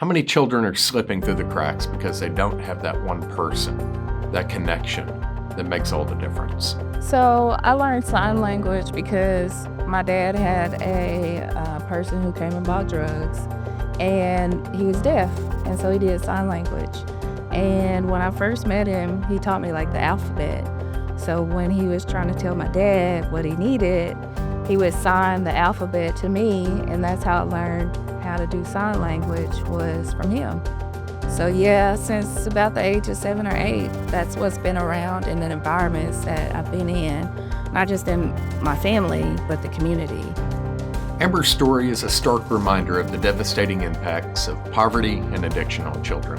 How many children are slipping through the cracks because they don't have that one person, that connection that makes all the difference? So I learned sign language because my dad had a person who came and bought drugs, and he was deaf, and so he did sign language. And when I first met him, he taught me like the alphabet. So when he was trying to tell my dad what he needed, he would sign the alphabet to me, and that's how I learned how to do sign language was from him. So yeah, since about the age of 7 or 8, that's what's been around in the environments that I've been in, not just in my family, but the community. Amber's story is a stark reminder of the devastating impacts of poverty and addiction on children.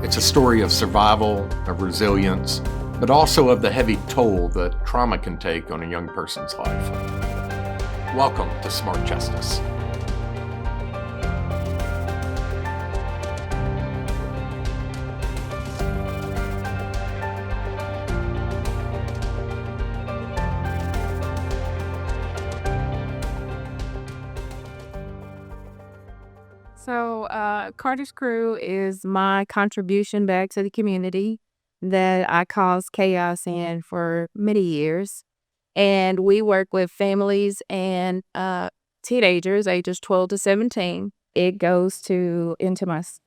It's a story of survival, of resilience, but also of the heavy toll that trauma can take on a young person's life. Welcome to Smart Justice. Carter's Crew is my contribution back to the community that I caused chaos in for many years. And we work with families and teenagers ages 12 to 17. It goes into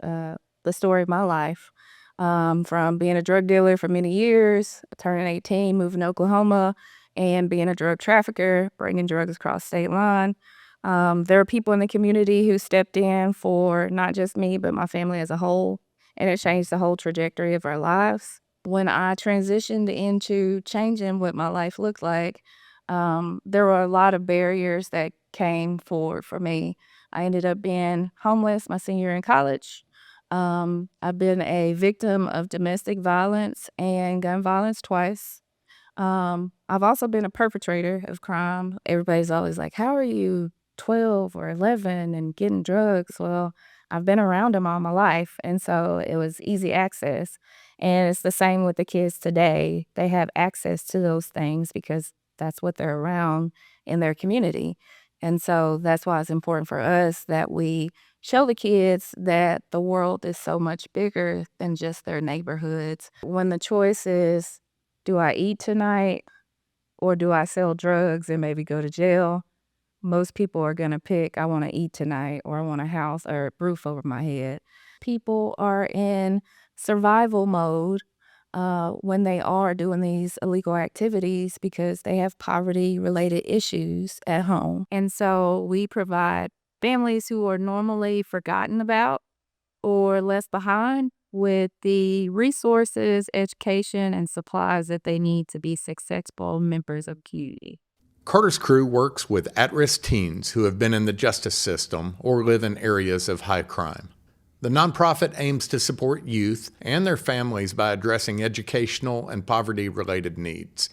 the story of my life, from being a drug dealer for many years, turning 18, moving to Oklahoma, and being a drug trafficker, bringing drugs across state line. There are people in the community who stepped in for not just me, but my family as a whole, and it changed the whole trajectory of our lives. When I transitioned into changing what my life looked like, there were a lot of barriers that came forward for me. I ended up being homeless my senior year in college. I've been a victim of domestic violence and gun violence twice. I've also been a perpetrator of crime. Everybody's always like, how are you 12 or 11 and getting drugs? Well, I've been around them all my life, and so it was easy access. And it's the same with the kids today. They have access to those things because that's what they're around in their community. And so that's why it's important for us that we show the kids that the world is so much bigger than just their neighborhoods. When the choice is, do I eat tonight or do I sell drugs and maybe go to jail? Most people are going to pick, I want to eat tonight or I want a house or a roof over my head. People are in survival mode when they are doing these illegal activities because they have poverty related issues at home. And so we provide families who are normally forgotten about or left behind with the resources, education, and supplies that they need to be successful members of the community. Carter's Crew works with at-risk teens who have been in the justice system or live in areas of high crime. The nonprofit aims to support youth and their families by addressing educational and poverty-related needs.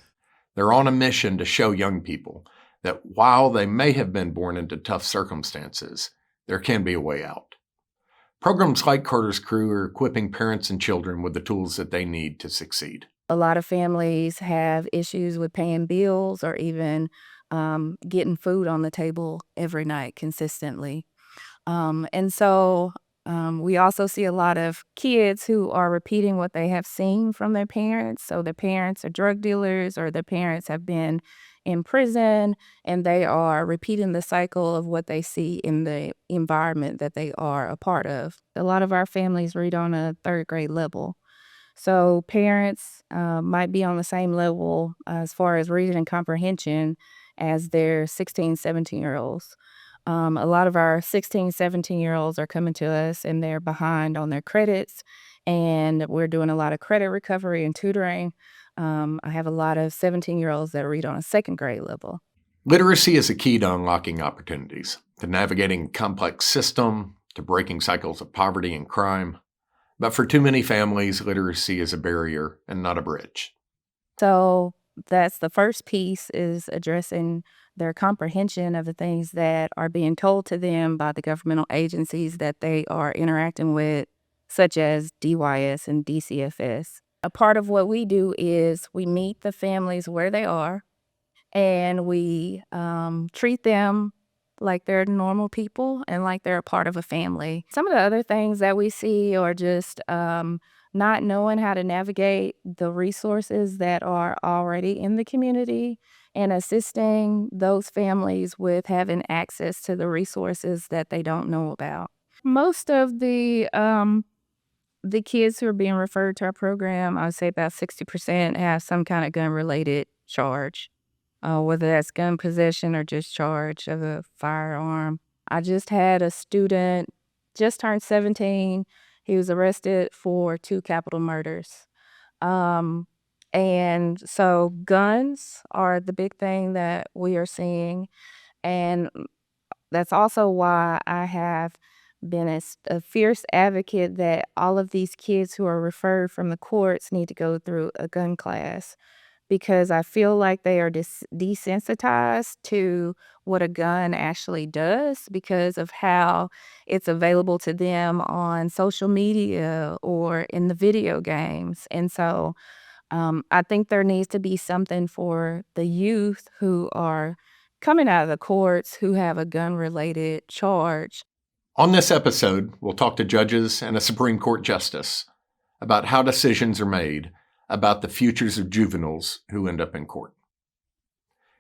They're on a mission to show young people that while they may have been born into tough circumstances, there can be a way out. Programs like Carter's Crew are equipping parents and children with the tools that they need to succeed. A lot of families have issues with paying bills or even getting food on the table every night consistently. We also see a lot of kids who are repeating what they have seen from their parents. So their parents are drug dealers or their parents have been in prison and they are repeating the cycle of what they see in the environment that they are a part of. A lot of our families read on a third grade level. So parents might be on the same level as far as reading and comprehension as their 16, 17-year-olds. A lot of our 16, 17-year-olds are coming to us and they're behind on their credits, and we're doing a lot of credit recovery and tutoring. I have a lot of 17-year-olds that read on a second grade level. Literacy is a key to unlocking opportunities, to navigating a complex system, to breaking cycles of poverty and crime. But for too many families, literacy is a barrier and not a bridge. So that's the first piece, is addressing their comprehension of the things that are being told to them by the governmental agencies that they are interacting with, such as DYS and DCFS. A part of what we do is we meet the families where they are and we treat them like they're normal people and like they're a part of a family. Some of the other things that we see are just not knowing how to navigate the resources that are already in the community and assisting those families with having access to the resources that they don't know about. Most of the kids who are being referred to our program, I would say about 60% have some kind of gun-related charge, whether that's gun possession or just charge of a firearm. I just had a student, just turned 17. He was arrested for 2 capital murders. Um, and so guns are the big thing that we are seeing, and that's also why I have been a fierce advocate that all of these kids who are referred from the courts need to go through a gun class because I feel like they are desensitized to what a gun actually does because of how it's available to them on social media or in the video games. And so I think there needs to be something for the youth who are coming out of the courts who have a gun-related charge. On this episode, we'll talk to judges and a Supreme Court justice about how decisions are made about the futures of juveniles who end up in court.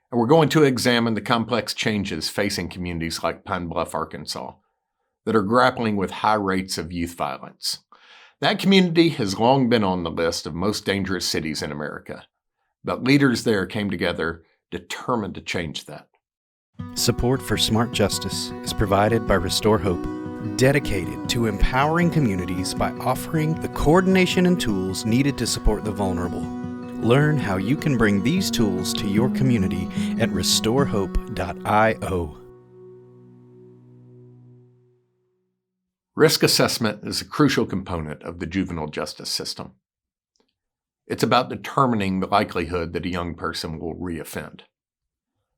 And we're going to examine the complex changes facing communities like Pine Bluff, Arkansas, that are grappling with high rates of youth violence. That community has long been on the list of most dangerous cities in America, but leaders there came together determined to change that. Support for Smart Justice is provided by Restore Hope, dedicated to empowering communities by offering the coordination and tools needed to support the vulnerable. Learn how you can bring these tools to your community at restorehope.io. Risk assessment is a crucial component of the juvenile justice system. It's about determining the likelihood that a young person will reoffend.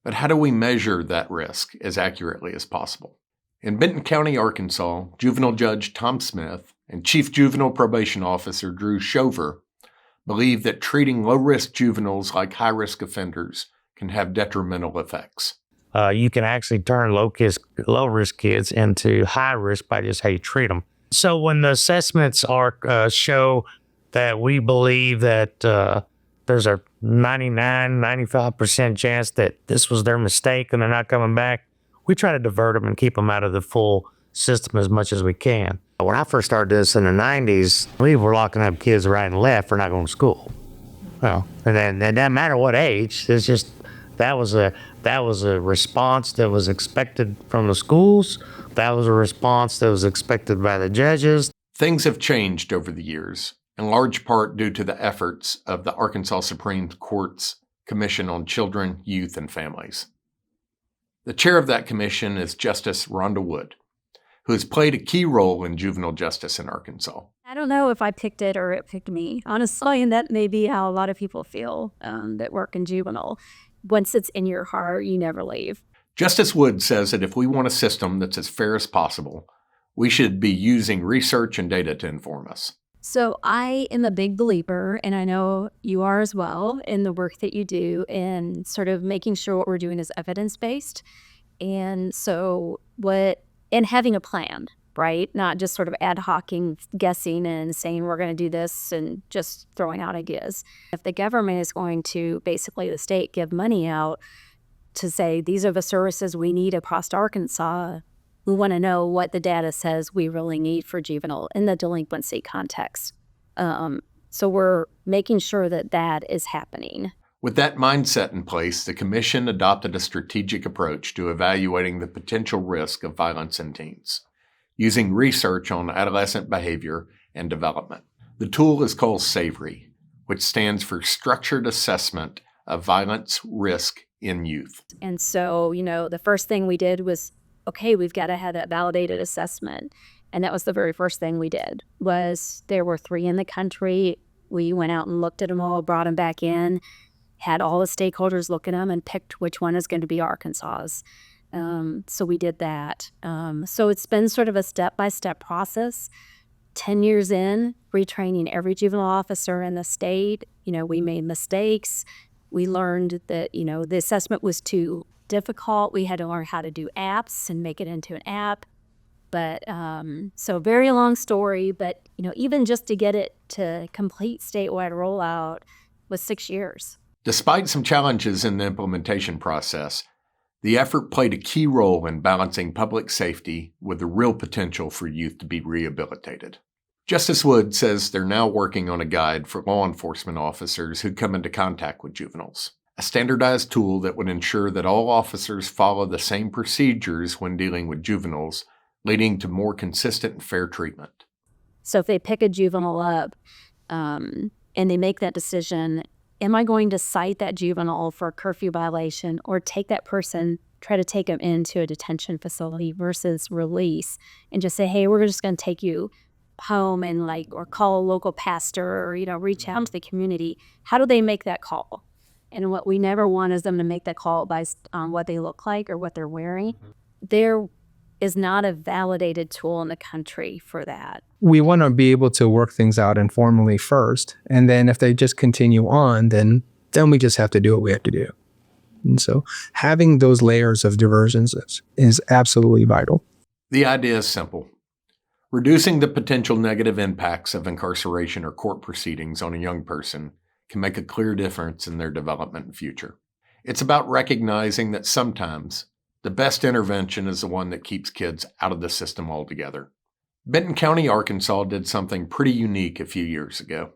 But how do we measure that risk as accurately as possible? In Benton County, Arkansas, Juvenile Judge Tom Smith and Chief Juvenile Probation Officer Drew Shover believe that treating low-risk juveniles like high-risk offenders can have detrimental effects. You can actually turn low-risk kids into high risk by just how you treat them. So when the assessments show that we believe that there's a 95% chance that this was their mistake and they're not coming back, we try to divert them and keep them out of the full system as much as we can. When I first started this in the 90s, we were locking up kids right and left for not going to school. Well, and then it doesn't matter what age. It's just that was a response that was expected from the schools. That was a response that was expected by the judges. Things have changed over the years, in large part due to the efforts of the Arkansas Supreme Court's Commission on Children, Youth, and Families. The chair of that commission is Justice Rhonda Wood, who has played a key role in juvenile justice in Arkansas. I don't know if I picked it or it picked me, honestly, and that may be how a lot of people feel that work in juvenile. Once it's in your heart, you never leave. Justice Wood says that if we want a system that's as fair as possible, we should be using research and data to inform us. So I am a big believer, and I know you are as well, in the work that you do and sort of making sure what we're doing is evidence-based. And having a plan, right? Not just sort of ad hocing, guessing and saying we're going to do this and just throwing out ideas. If the government is going to, basically the state, give money out to say these are the services we need across Arkansas, we want to know what the data says we really need for juvenile in the delinquency context. So we're making sure that that is happening. With that mindset in place, the Commission adopted a strategic approach to evaluating the potential risk of violence in teens, using research on adolescent behavior and development. The tool is called SAVERY, which stands for Structured Assessment of Violence Risk in Youth. And so, the first thing we did was, okay, we've got to have that validated assessment. And that was the very first thing we did. There were 3 in the country. We went out and looked at them all, brought them back in, had all the stakeholders look at them and picked which one is going to be Arkansas's. So we did that. So it's been sort of a step-by-step process. 10 years in, retraining every juvenile officer in the state. We made mistakes. We learned that, the assessment was too difficult. We had to learn how to do apps and make it into an app. But so very long story, but even just to get it to complete statewide rollout was 6 years. Despite some challenges in the implementation process, the effort played a key role in balancing public safety with the real potential for youth to be rehabilitated. Justice Wood says they're now working on a guide for law enforcement officers who come into contact with juveniles, a standardized tool that would ensure that all officers follow the same procedures when dealing with juveniles, leading to more consistent and fair treatment. So if they pick a juvenile up and they make that decision, am I going to cite that juvenile for a curfew violation or take that person, try to take them into a detention facility versus release and just say, hey, we're just going to take you home and or call a local pastor or, reach out to the community? How do they make that call? And what we never want is them to make that call based on what they look like or what they're wearing. There is not a validated tool in the country for that. We want to be able to work things out informally first. And then if they just continue on, then we just have to do what we have to do. And so having those layers of diversions is absolutely vital. The idea is simple. Reducing the potential negative impacts of incarceration or court proceedings on a young person can make a clear difference in their development and future. It's about recognizing that sometimes the best intervention is the one that keeps kids out of the system altogether. Benton County, Arkansas did something pretty unique a few years ago.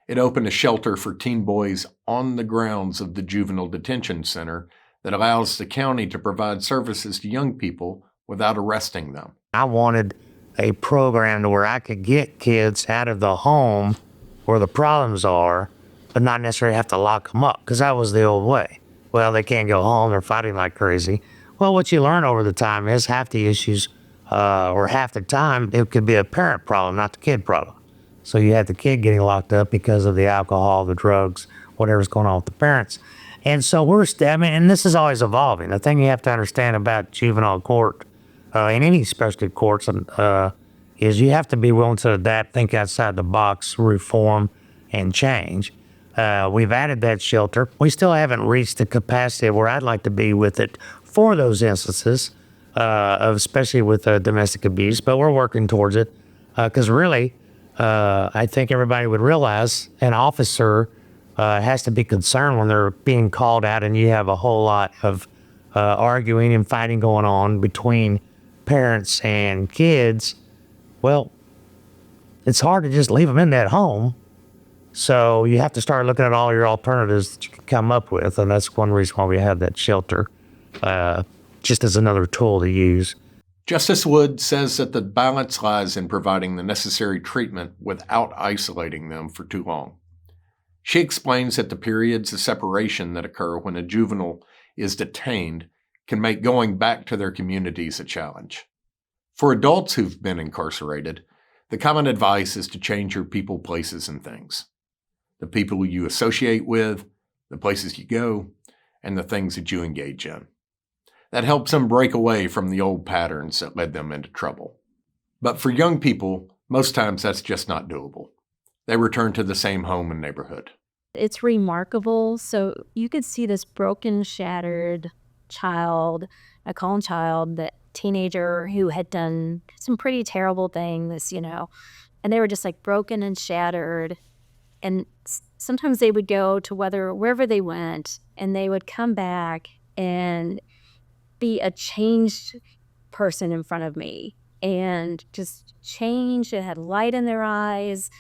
It opened a shelter for teen boys on the grounds of the Juvenile Detention Center that allows the county to provide services to young people without arresting them. I wanted a program to where I could get kids out of the home where the problems are, but not necessarily have to lock them up, because that was the old way. Well, they can't go home, they're fighting like crazy. Well, what you learn over the time is half the issues, or half the time, it could be a parent problem, not the kid problem. So you have the kid getting locked up because of the alcohol, the drugs, whatever's going on with the parents. And so and this is always evolving. The thing you have to understand about juvenile court, in any specialty courts, is you have to be willing to adapt, think outside the box, reform, and change. We've added that shelter. We still haven't reached the capacity where I'd like to be with it for those instances, especially with domestic abuse, but we're working towards it. Because really, I think everybody would realize an officer has to be concerned when they're being called out and you have a whole lot of arguing and fighting going on between parents and kids. Well, it's hard to just leave them in that home. So you have to start looking at all your alternatives that you can come up with. And that's one reason why we have that shelter, just as another tool to use. Justice Wood says that the balance lies in providing the necessary treatment without isolating them for too long. She explains that the periods of separation that occur when a juvenile is detained can make going back to their communities a challenge. For adults who've been incarcerated, the common advice is to change your people, places, and things. The people you associate with, the places you go, and the things that you engage in. That helps them break away from the old patterns that led them into trouble. But for young people, most times that's just not doable. They return to the same home and neighborhood. It's remarkable. So you could see this broken, shattered child, I call him child, that teenager who had done some pretty terrible things, and they were just like broken and shattered. And sometimes they would go to wherever they went, and they would come back and be a changed person in front of me, and just changed and had light in their eyes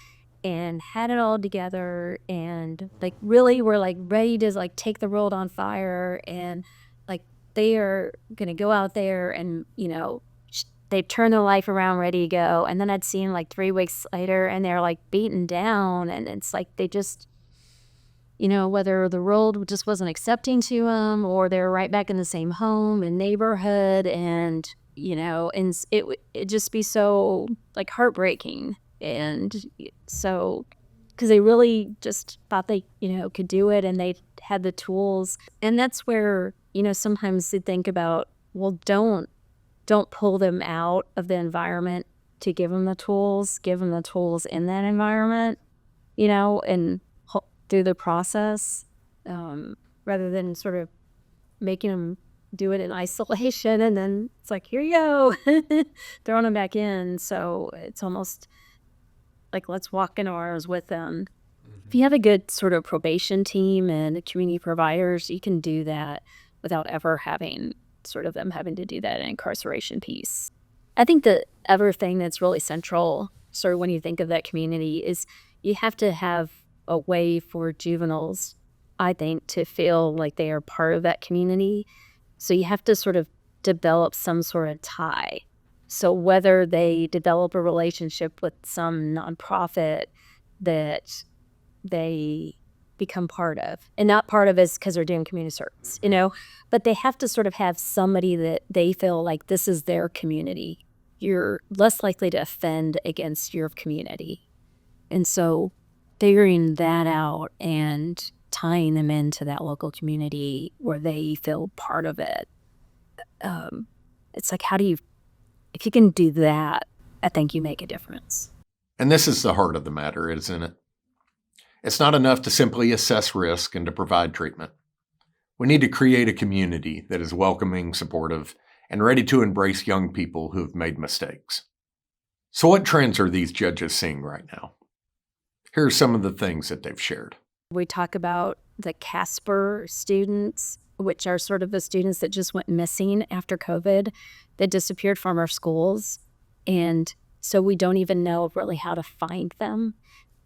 and had it all together, and really were ready to take the world on fire, and they are gonna go out there and they've turned their life around, ready to go. And then I'd see them 3 weeks later and they're beaten down, and it's they just whether the world just wasn't accepting to them, or they're right back in the same home and neighborhood, and and it just be so heartbreaking. And so because they really just thought they could do it, and they had the tools. And that's where sometimes they think about, well, don't pull them out of the environment to give them the tools in that environment, and through the process, rather than sort of making them do it in isolation, and then it's like, here you go, throwing them back in. So it's almost like, let's walk in ours with them. If you have a good sort of probation team and community providers, you can do that without ever having sort of them having to do that incarceration piece. I think the other thing that's really central, sort of when you think of that community, is you have to have a way for juveniles, I think, to feel like they are part of that community. So you have to sort of develop some sort of tie. So whether they develop a relationship with some nonprofit that they become part of, and not part of is because they're doing community service, but they have to sort of have somebody that they feel like this is their community. You're less likely to offend against your community. And so figuring that out and tying them into that local community where they feel part of it. It's like, if you can do that, I think you make a difference. And this is the heart of the matter, isn't it? It's not enough to simply assess risk and to provide treatment. We need to create a community that is welcoming, supportive, and ready to embrace young people who have made mistakes. So what trends are these judges seeing right now? Here are some of the things that they've shared. We talk about the Casper students, which are sort of the students that just went missing after COVID, that disappeared from our schools. And so we don't even know really how to find them.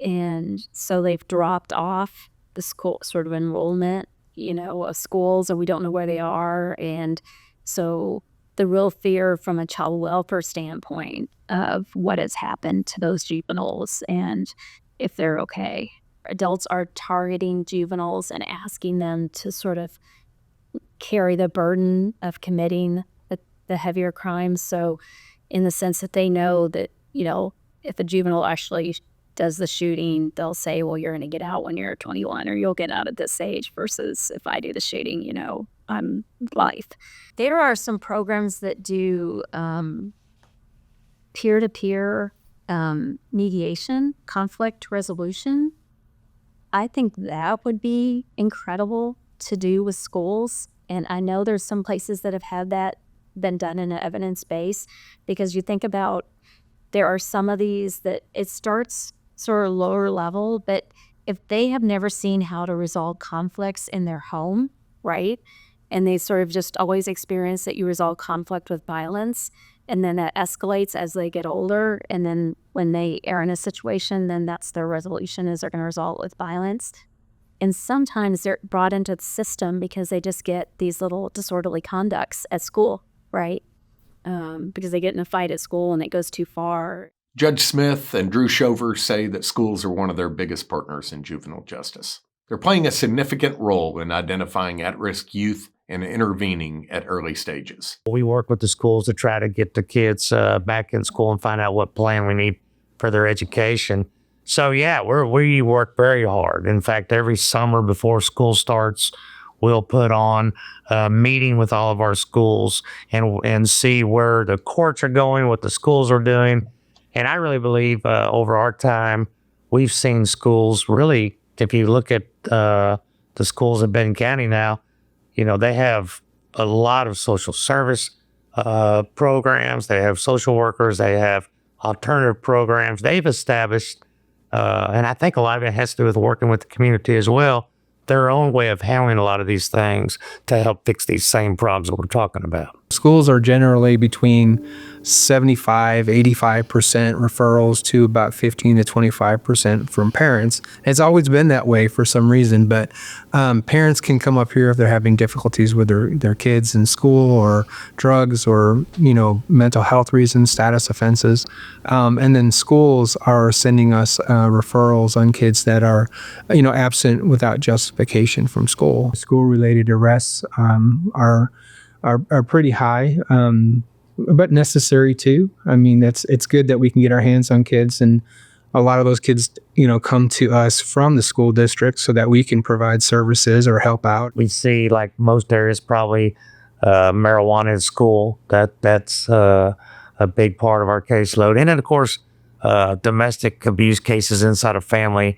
And so they've dropped off the school sort of enrollment, of schools, and we don't know where they are. And so the real fear from a child welfare standpoint of what has happened to those juveniles and if they're okay. Adults are targeting juveniles and asking them to sort of carry the burden of committing the heavier crimes. So in the sense that they know that, if a juvenile actually does the shooting, they'll say, well, you're going to get out when you're 21, or you'll get out at this age, versus if I do the shooting, I'm life. There are some programs that do peer-to-peer mediation, conflict resolution. I think that would be incredible to do with schools. And I know there's some places that have had that been done in an evidence base, because you think about, there are some of these that it starts sort of lower level, but if they have never seen how to resolve conflicts in their home, right? And they sort of just always experience that you resolve conflict with violence, and then that escalates as they get older. And then when they are in a situation, then that's their resolution, is they're going to resolve it with violence. And sometimes they're brought into the system because they just get these little disorderly conducts at school, right? Because they get in a fight at school and it goes too far. Judge Smith and Drew Shover say that schools are one of their biggest partners in juvenile justice. They're playing a significant role in identifying at-risk youth and intervening at early stages. We work with the schools to try to get the kids back in school and find out what plan we need for their education. So yeah, we work very hard. In fact, every summer before school starts, we'll put on a meeting with all of our schools and see where the courts are going, what the schools are doing. And I really believe over our time, we've seen schools really, if you look at the schools in Benton County now, they have a lot of social service programs. They have social workers. They have alternative programs. They've established, and I think a lot of it has to do with working with the community as well, their own way of handling a lot of these things to help fix these same problems that we're talking about. Schools are generally between 75, 85% referrals to about 15 to 25% from parents. It's always been that way for some reason, but parents can come up here if they're having difficulties with their kids in school, or drugs, or mental health reasons, status offenses. And then schools are sending us referrals on kids that are absent without justification from school. School-related arrests are pretty high, but necessary too. I mean, it's good that we can get our hands on kids, and a lot of those kids, come to us from the school district so that we can provide services or help out. We see, like most areas, probably marijuana in school. That's a big part of our caseload. And then, of course, domestic abuse cases inside a family,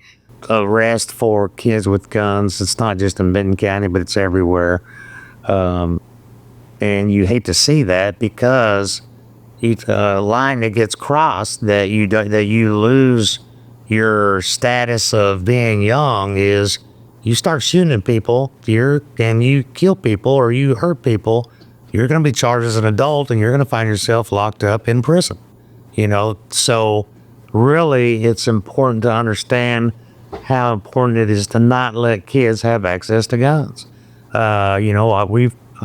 arrest for kids with guns. It's not just in Benton County, but it's everywhere. And you hate to see that because it's a line that gets crossed that you lose your status of being young is you start shooting at people and you kill people or you hurt people, you're going to be charged as an adult and you're going to find yourself locked up in prison. So really it's important to understand how important it is to not let kids have access to guns. I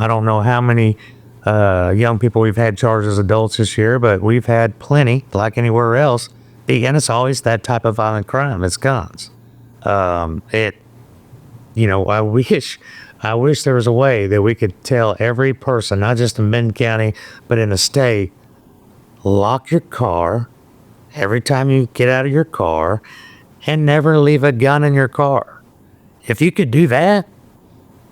don't know how many young people we've had charged as adults this year, but we've had plenty, like anywhere else. And it's always that type of violent crime. It's guns. I wish there was a way that we could tell every person, not just in Benton County, but in the state, lock your car every time you get out of your car and never leave a gun in your car. If you could do that,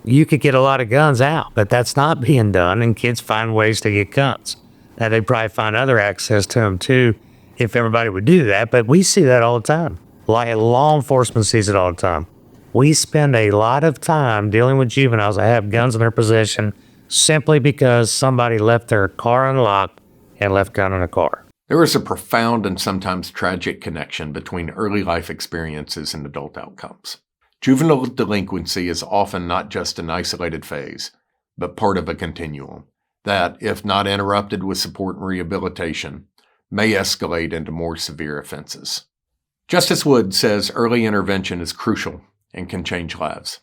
you could get a lot of guns out, but that's not being done, and kids find ways to get guns. Now, they'd probably find other access to them, too, if everybody would do that, but we see that all the time. Law enforcement sees it all the time. We spend a lot of time dealing with juveniles that have guns in their possession simply because somebody left their car unlocked and left a gun in a car. There is a profound and sometimes tragic connection between early life experiences and adult outcomes. Juvenile delinquency is often not just an isolated phase, but part of a continuum that, if not interrupted with support and rehabilitation, may escalate into more severe offenses. Justice Wood says early intervention is crucial and can change lives.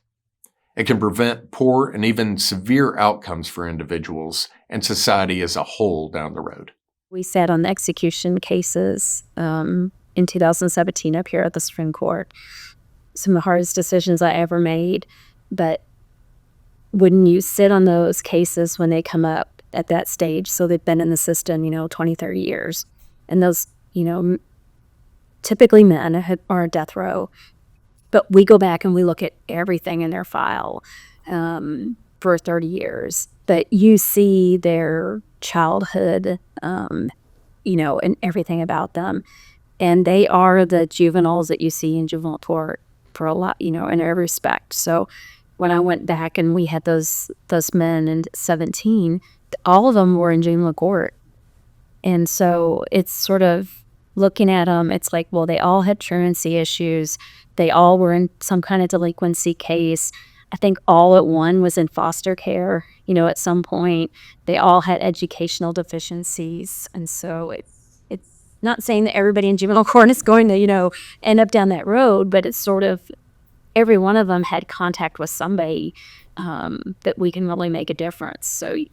It can prevent poor and even severe outcomes for individuals and society as a whole down the road. We sat on the execution cases in 2017 up here at the Supreme Court. Some of the hardest decisions I ever made, but when you sit on those cases when they come up at that stage, so they've been in the system, 20, 30 years, and those, typically men are on death row, but we go back and we look at everything in their file for 30 years, but you see their childhood, and everything about them, and they are the juveniles that you see in juvenile court for a lot, in every respect. So when I went back and we had those men in 17, all of them were in juvenile court. And so it's sort of looking at them, it's like, well, they all had truancy issues. They all were in some kind of delinquency case. I think all at one was in foster care, at some point. They all had educational deficiencies. And so it's not saying that everybody in juvenile court is going to, end up down that road, but it's sort of every one of them had contact with somebody that we can really make a difference. So, you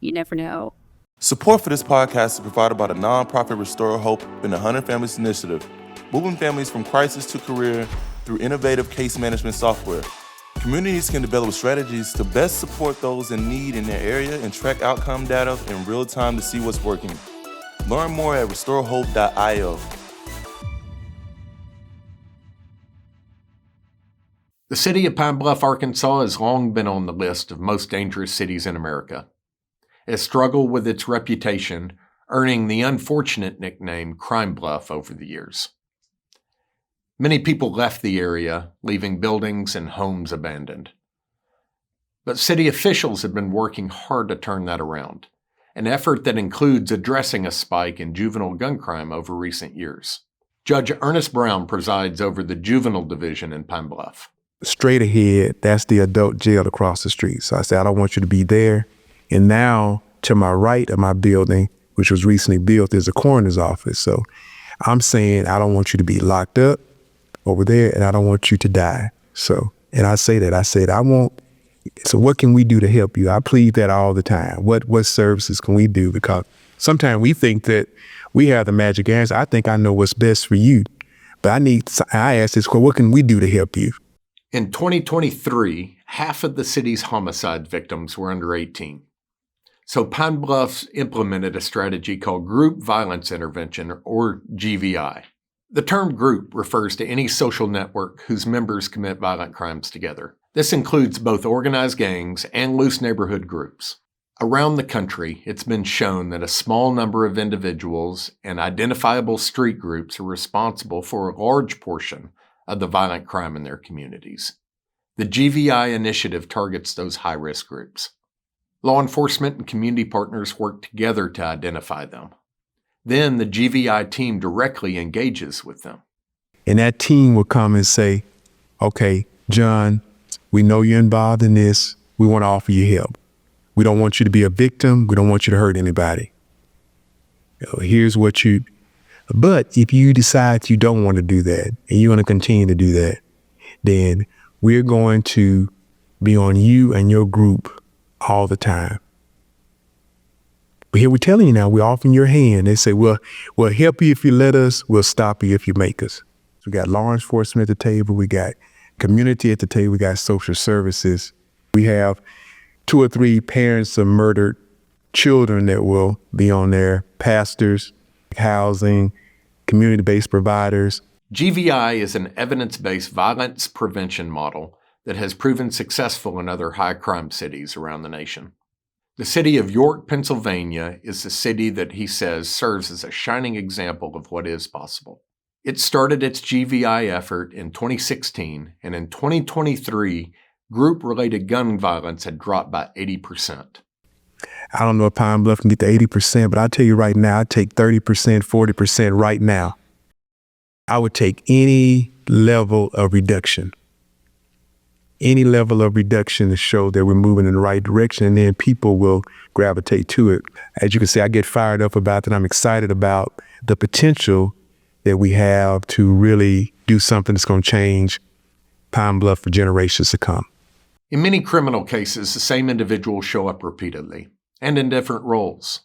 never know. Support for this podcast is provided by the nonprofit Restore Hope and the 100 Families Initiative, moving families from crisis to career through innovative case management software. Communities can develop strategies to best support those in need in their area and track outcome data in real time to see what's working. Learn more at restorehope.io. The city of Pine Bluff, Arkansas has long been on the list of most dangerous cities in America. It has struggled with its reputation, earning the unfortunate nickname Crime Bluff over the years. Many people left the area, leaving buildings and homes abandoned. But city officials have been working hard to turn that around, an effort that includes addressing a spike in juvenile gun crime over recent years. Judge Ernest Brown presides over the juvenile division in Pine Bluff. Straight ahead, that's the adult jail across the street. So I said, I don't want you to be there. And now, to my right of my building, which was recently built, is a coroner's office. So I'm saying, I don't want you to be locked up over there, and I don't want you to die. So, and I say that, so what can we do to help you? I plead that all the time. What services can we do? Because sometimes we think that we have the magic answer. I think I know what's best for you. But I ask this, what can we do to help you? In 2023, half of the city's homicide victims were under 18. So Pine Bluff's implemented a strategy called Group Violence Intervention, or GVI. The term group refers to any social network whose members commit violent crimes together. This includes both organized gangs and loose neighborhood groups. Around the country, it's been shown that a small number of individuals and identifiable street groups are responsible for a large portion of the violent crime in their communities. The GVI initiative targets those high-risk groups. Law enforcement and community partners work together to identify them. Then the GVI team directly engages with them. And that team will come and say, okay, John, we know you're involved in this. We want to offer you help. We don't want you to be a victim. We don't want you to hurt anybody. Here's what you, but if you decide you don't want to do that and you're going to continue to do that, then we're going to be on you and your group all the time. But here we're telling you now, we're offering your hand. They say, well, we'll help you if you let us. We'll stop you if you make us. So we got law enforcement at the table. We got community at the table. We got social services. We have 2 or 3 parents of murdered children that will be on there, pastors, housing, community-based providers. GVI is an evidence-based violence prevention model that has proven successful in other high-crime cities around the nation. The city of York, Pennsylvania is the city that he says serves as a shining example of what is possible. It started its GVI effort in 2016, and in 2023, group-related gun violence had dropped by 80%. I don't know if Pine Bluff can get to 80%, but I'll tell you right now, I'd take 30%, 40% right now. I would take any level of reduction. Any level of reduction to show that we're moving in the right direction, and then people will gravitate to it. As you can see, I get fired up about that. I'm excited about the potential that we have to really do something that's going to change Pine Bluff for generations to come. In many criminal cases, the same individuals show up repeatedly, and in different roles.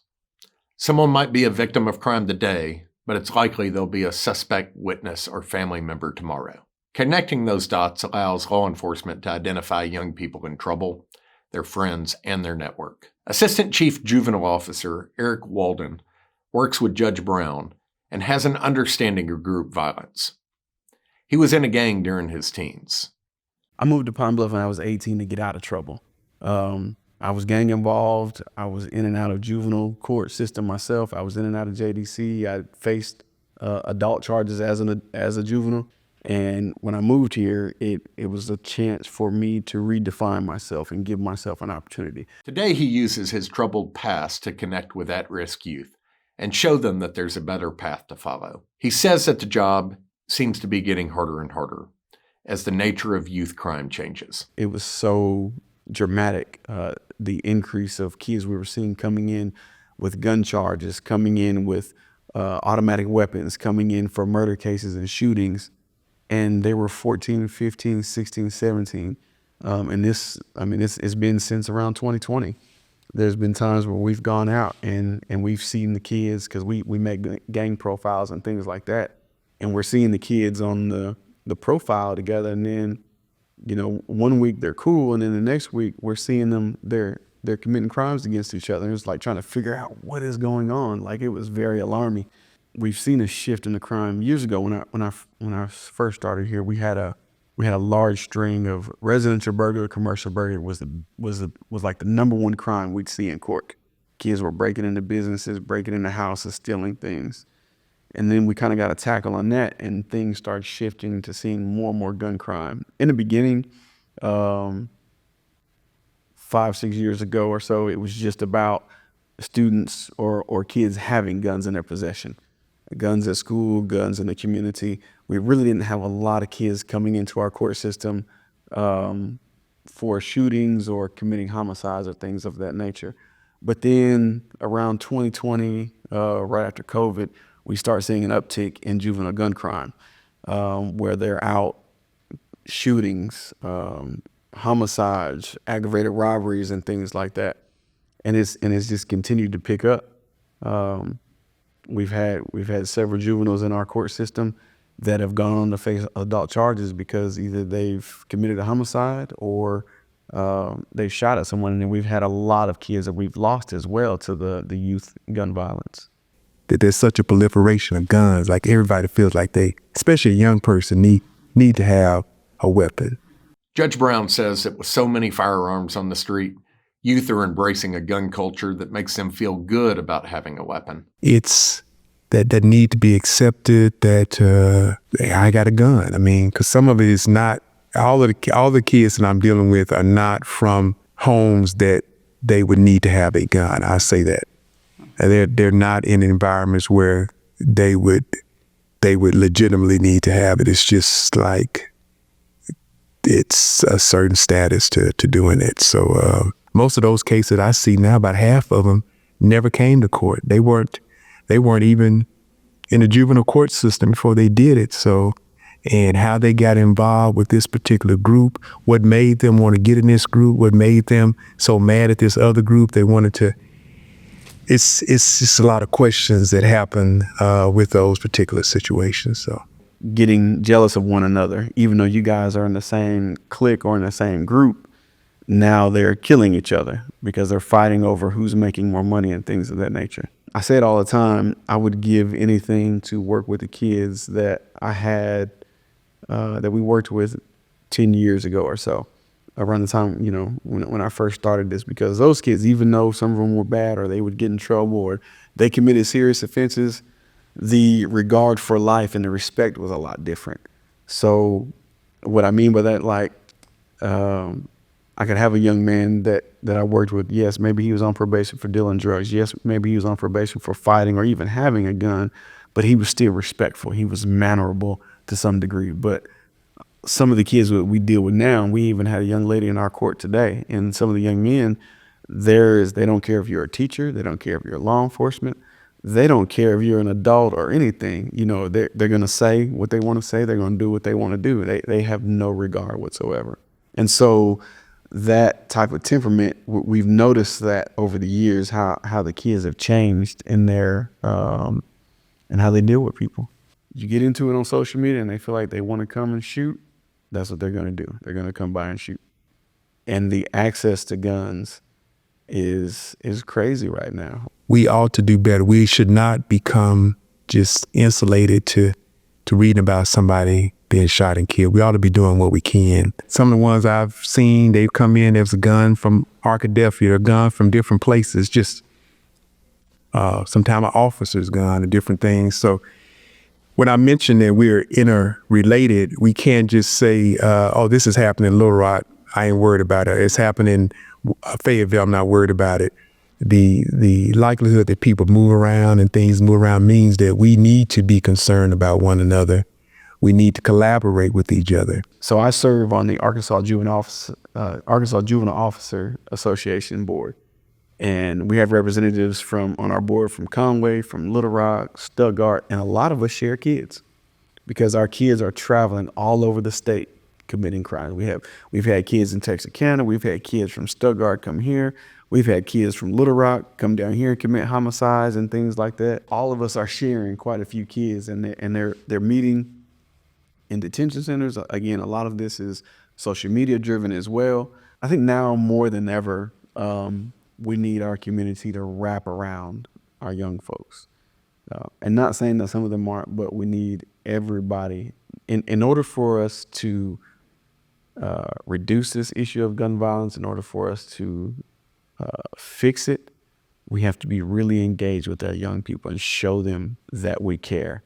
Someone might be a victim of crime today, but it's likely they'll be a suspect, witness, or family member tomorrow. Connecting those dots allows law enforcement to identify young people in trouble, their friends, and their network. Assistant Chief Juvenile Officer Eric Walden works with Judge Brown and has an understanding of group violence. He was in a gang during his teens. I moved to Pine Bluff when I was 18 to get out of trouble. I was gang involved. I was in and out of juvenile court system myself. I was in and out of JDC. I faced adult charges as a juvenile. And when I moved here, it was a chance for me to redefine myself and give myself an opportunity. Today, he uses his troubled past to connect with at-risk youth and show them that there's a better path to follow. He says that the job seems to be getting harder and harder as the nature of youth crime changes. It was so dramatic, the increase of kids we were seeing coming in with gun charges, coming in with automatic weapons, coming in for murder cases and shootings. And they were 14, 15, 16, 17. And it's been since around 2020. There's been times where we've gone out and we've seen the kids, because we make gang profiles and things like that. And we're seeing the kids on the profile together. And then, 1 week they're cool. And then the next week we're seeing them, they're committing crimes against each other. And it's like trying to figure out what is going on. Like, it was very alarming. We've seen a shift in the crime. Years ago, when I first started here, we had a large string of residential burglary. Commercial burglary was like the number one crime we'd see in court. Kids were breaking into businesses, breaking into houses, stealing things. And then we kind of got a tackle on that, and things started shifting to seeing more and more gun crime. In the beginning, 5-6 years ago or so, it was just about students or kids having guns in their possession. Guns at school, guns in the community. We really didn't have a lot of kids coming into our court system for shootings or committing homicides or things of that nature. But then around 2020, right after COVID, we start seeing an uptick in juvenile gun crime, where they're out shootings, homicides, aggravated robberies, and things like that. And it's just continued to pick up. We've had several juveniles in our court system that have gone on to face adult charges because either they've committed a homicide or they've shot at someone. And then we've had a lot of kids that we've lost as well to the youth gun violence. That there's such a proliferation of guns, like everybody feels like they, especially a young person, need to have a weapon. Judge Brown says that with so many firearms on the street, youth are embracing a gun culture that makes them feel good about having a weapon. It's that need to be accepted that I got a gun. I mean, because some of it is not all the kids that I'm dealing with are not from homes that they would need to have a gun. I say that. They're not in environments where they would legitimately need to have it. It's just like it's a certain status to doing it. So most of those cases I see now, about half of them never came to court. They weren't even in the juvenile court system before they did it. So, and how they got involved with this particular group, what made them want to get in this group, what made them so mad at this other group they wanted to. It's just a lot of questions that happen with those particular situations. So, getting jealous of one another, even though you guys are in the same clique or in the same group, now they're killing each other because they're fighting over who's making more money and things of that nature. I say it all the time, I would give anything to work with the kids that I had, that we worked with 10 years ago or so, around the time, you know, when I first started this, because those kids, even though some of them were bad or they would get in trouble or they committed serious offenses, the regard for life and the respect was a lot different. So what I mean by that, like, I could have a young man that I worked with. Yes, maybe he was on probation for dealing drugs. Yes, maybe he was on probation for fighting or even having a gun, but he was still respectful. He was mannerable to some degree. But some of the kids that we deal with now, we even had a young lady in our court today, and some of the young men, they don't care if you're a teacher, they don't care if you're law enforcement, they don't care if you're an adult or anything. You know, they're going to say what they want to say. They're going to do what they want to do. They have no regard whatsoever. And so that type of temperament, we've noticed that over the years, how the kids have changed in their, and how they deal with people. You get into it on social media and they feel like they want to come and shoot, that's what they're going to do. They're going to come by and shoot. And the access to guns is crazy right now. We ought to do better. We should not become just insulated to reading about somebody being shot and killed. We ought to be doing what we can. Some of the ones I've seen, they've come in, there's a gun from Arkadelphia, a gun from different places, just sometimes an officer's gun and different things. So when I mentioned that we're interrelated, we can't just say, oh, this is happening in Little Rock, I ain't worried about it. It's happening in Fayetteville, I'm not worried about it. The likelihood that people move around and things move around means that we need to be concerned about one another. We need to collaborate with each other. So I serve on the Arkansas Juvenile Officer Association board. And we have representatives on our board from Conway, from Little Rock, Stuttgart, and a lot of us share kids because our kids are traveling all over the state committing crimes. We've had kids in Texarkana, we've had kids from Stuttgart come here, we've had kids from Little Rock come down here and commit homicides and things like that. All of us are sharing quite a few kids, and they're meeting in detention centers. Again, a lot of this is social media driven as well. I think now more than ever, we need our community to wrap around our young folks. And not saying that some of them aren't, but we need everybody. In order for us to reduce this issue of gun violence, in order for us to fix it, we have to be really engaged with our young people and show them that we care.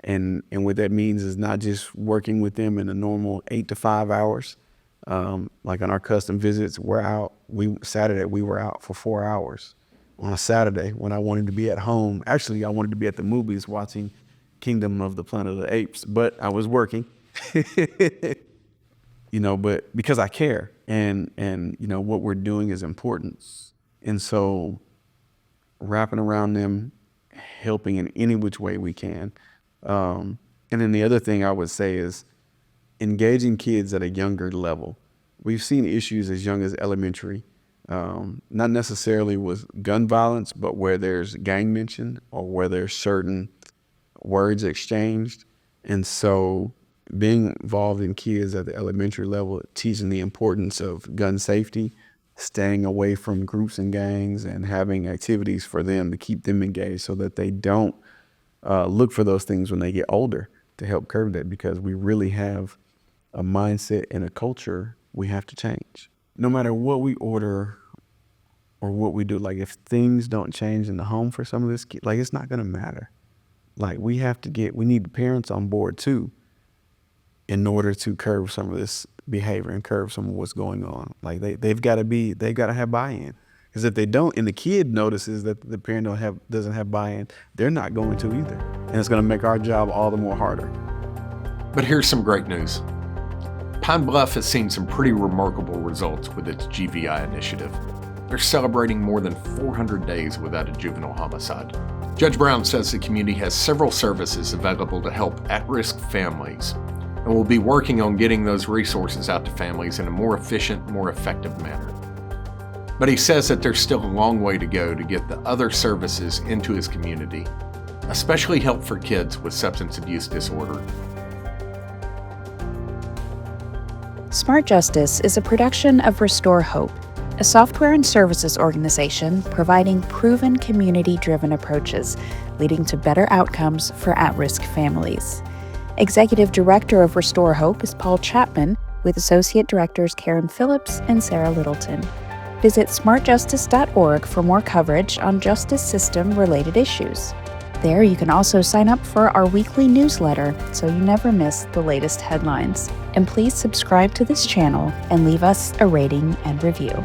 And what that means is not just working with them in the normal 8 to 5 hours. Like on our custom visits, Saturday we were out for 4 hours on a Saturday when I wanted to be at home. Actually, I wanted to be at the movies watching Kingdom of the Planet of the Apes, but I was working. But because I care and what we're doing is important. And so wrapping around them, helping in any which way we can. And then the other thing I would say is engaging kids at a younger level. We've seen issues as young as elementary, not necessarily with gun violence, but where there's gang mention or where there's certain words exchanged. And so being involved in kids at the elementary level, teaching the importance of gun safety, staying away from groups and gangs, and having activities for them to keep them engaged so that they don't look for those things when they get older, to help curb that, because we really have a mindset and a culture we have to change. No matter what we order or what we do, like if things don't change in the home for some of this, like it's not gonna matter. Like we need the parents on board too, in order to curb some of this behavior and curb some of what's going on. Like they've got to have buy-in. Because if they don't, and the kid notices that the parent doesn't have buy-in, they're not going to either. And it's going to make our job all the more harder. But here's some great news. Pine Bluff has seen some pretty remarkable results with its GVI initiative. They're celebrating more than 400 days without a juvenile homicide. Judge Brown says the community has several services available to help at-risk families, and will be working on getting those resources out to families in a more efficient, more effective manner. But he says that there's still a long way to go to get the other services into his community, especially help for kids with substance abuse disorder. Smart Justice is a production of Restore Hope, a software and services organization providing proven community-driven approaches leading to better outcomes for at-risk families. Executive Director of Restore Hope is Paul Chapman, with Associate Directors Karen Phillips and Sarah Littleton. Visit smartjustice.org for more coverage on justice system-related issues. There you can also sign up for our weekly newsletter so you never miss the latest headlines. And please subscribe to this channel and leave us a rating and review.